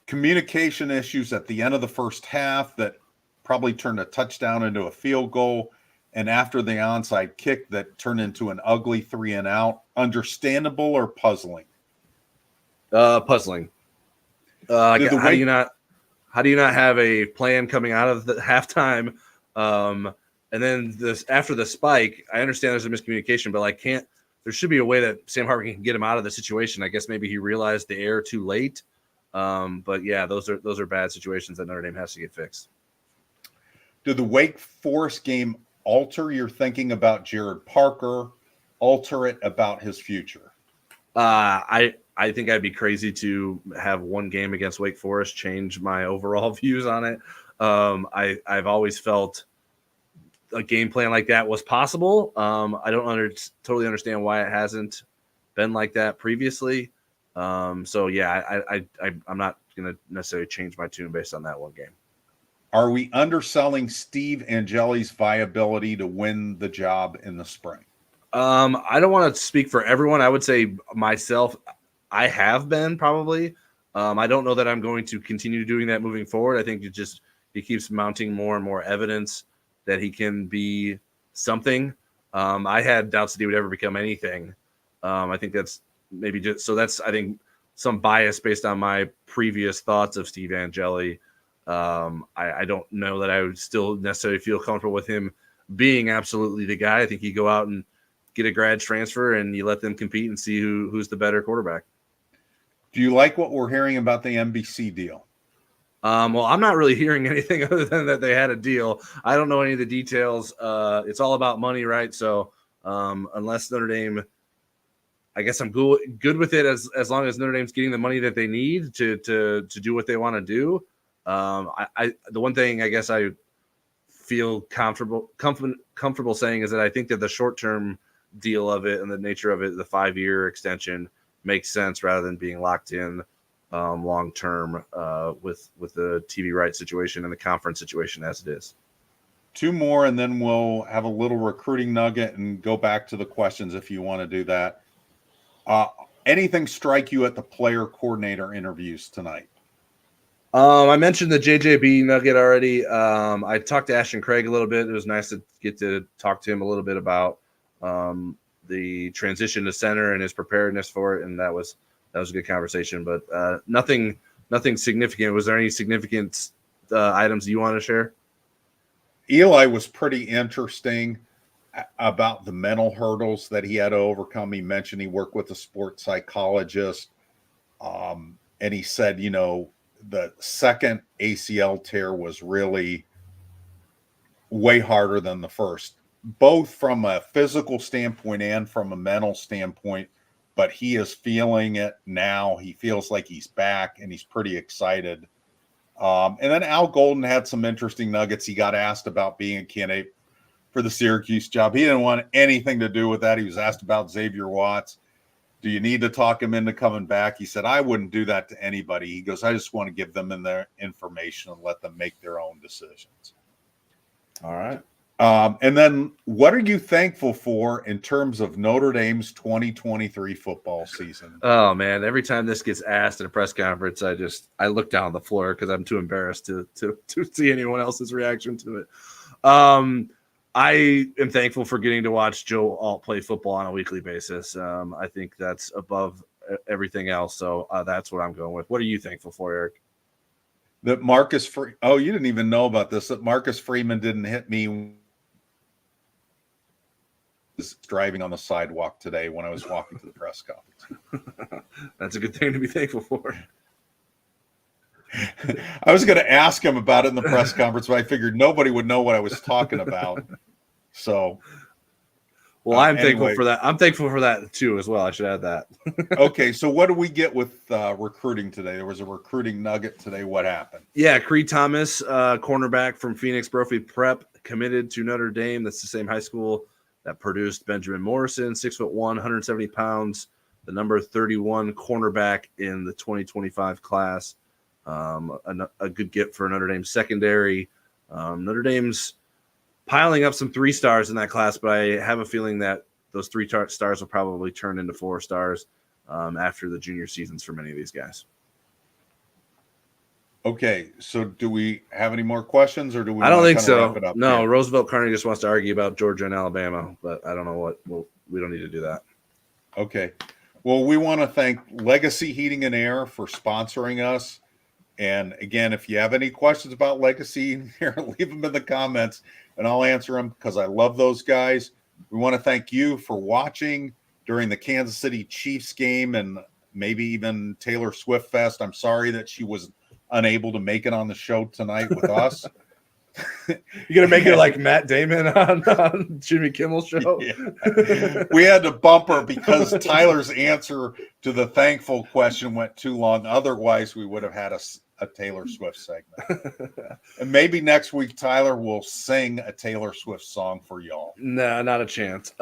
Communication issues at the end of the first half that probably turned a touchdown into a field goal. And after the onside kick that turned into an ugly 3-and-out, understandable or puzzling? Puzzling. How do you not have a plan coming out of the halftime? And then after the spike, I understand there's a miscommunication, but there should be a way that Sam Hartman can get him out of the situation. I guess maybe he realized the error too late. But yeah, those are bad situations that Notre Dame has to get fixed. Did the Wake Forest game alter your thinking about Jared Parker, alter it about his future? I think I'd be crazy to have one game against Wake Forest change my overall views on it. I've always felt a game plan like that was possible. I don't totally understand why it hasn't been like that previously. So yeah, I'm not going to necessarily change my tune based on that one game. Are we underselling Steve Angeli's viability to win the job in the spring? I don't want to speak for everyone. I would say myself, I have been probably. I don't know that I'm going to continue doing that moving forward. I think he keeps mounting more and more evidence that he can be something. I had doubts that he would ever become anything. I think that's maybe that's I think some bias based on my previous thoughts of Steve Angeli. I don't know that I would still necessarily feel comfortable with him being absolutely the guy. I think you go out and get a grad transfer and you let them compete and see who's the better quarterback. Do you like what we're hearing about the NBC deal? Well, I'm not really hearing anything other than that they had a deal. I don't know any of the details. It's all about money, right? So unless Notre Dame, I guess I'm good with it as long as Notre Dame's getting the money that they need to do what they want to do. The one thing I guess I feel comfortable saying is that I think that the short-term deal of it and the nature of it, the 5-year extension, makes sense rather than being locked in long-term with the TV rights situation and the conference situation as it is. 2 more, and then we'll have a little recruiting nugget and go back to the questions if you want to do that. Anything strike you at the player coordinator interviews tonight? I mentioned the JJB nugget already. I talked to Ashton Craig a little bit. It was nice to get to talk to him a little bit about the transition to center and his preparedness for it, and that was a good conversation. But nothing significant. Was there any significant items you want to share? Eli was pretty interesting about the mental hurdles that he had to overcome. He mentioned he worked with a sports psychologist, and he said, the second ACL tear was really way harder than the first, both from a physical standpoint and from a mental standpoint. But he is feeling it now. He feels like he's back, and he's pretty excited. And then Al Golden had some interesting nuggets. He got asked about being a candidate for the Syracuse job. He didn't want anything to do with that. He was asked about Xavier Watts. Do you need to talk him into coming back? He said, I wouldn't do that to anybody. He goes, I just want to give them their information and let them make their own decisions. All right. And then what are you thankful for in terms of Notre Dame's 2023 football season? Oh man, every time this gets asked at a press conference, I look down the floor because I'm too embarrassed to see anyone else's reaction to it. I am thankful for getting to watch Joe Alt play football on a weekly basis. I think that's above everything else. So that's what I'm going with. What are you thankful for, Eric? That you didn't even know about this, that Marcus Freeman didn't hit me driving on the sidewalk today when I was walking to the press conference. That's a good thing to be thankful for. I was going to ask him about it in the press conference, but I figured nobody would know what I was talking about. So, well, I'm thankful for that. I'm thankful for that too, as well. I should add that. Okay, so what do we get with recruiting today? There was a recruiting nugget today. What happened? Yeah, Creed Thomas, cornerback from Phoenix Brophy Prep, committed to Notre Dame. That's the same high school that produced Benjamin Morrison, 6'1", 170 pounds, the number 31 cornerback in the 2025 class. A good get for Notre Dame secondary. Notre Dame's piling up some 3-stars in that class, but I have a feeling that those 3 stars will probably turn into 4 stars after the junior seasons for many of these guys. Okay, so do we have any more questions, or do we? I don't think so. Wrap it up No, here? Roosevelt Carney just wants to argue about Georgia and Alabama, but I don't know what. We don't need to do that. Okay. Well, we want to thank Legacy Heating and Air for sponsoring us. And again, if you have any questions about Legacy here, leave them in the comments and I'll answer them because I love those guys. We want to thank you for watching during the Kansas City Chiefs game and maybe even Taylor Swift Fest. I'm sorry that she was unable to make it on the show tonight with us. You're going to make it like Matt Damon on Jimmy Kimmel's show? Yeah. We had to bump her because Tyler's answer to the thankful question went too long. Otherwise, we would have had a Taylor Swift segment. And maybe next week, Tyler will sing a Taylor Swift song for y'all. No, not a chance.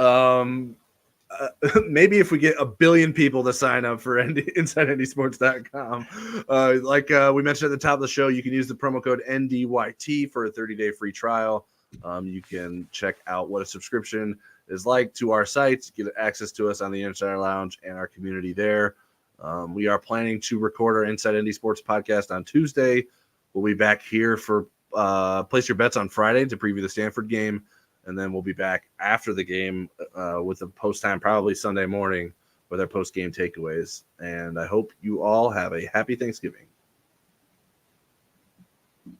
Maybe if we get 1 billion people to sign up for InsideNDSports.com. Like we mentioned at the top of the show, you can use the promo code NDYT for a 30-day free trial. You can check out what a subscription is like to our sites, get access to us on the Insider Lounge and our community there. We are planning to record our Inside ND Sports podcast on Tuesday. We'll be back here for Place Your Bets on Friday to preview the Stanford game. And then we'll be back after the game with a post time, probably Sunday morning, with our post game takeaways. And I hope you all have a happy Thanksgiving.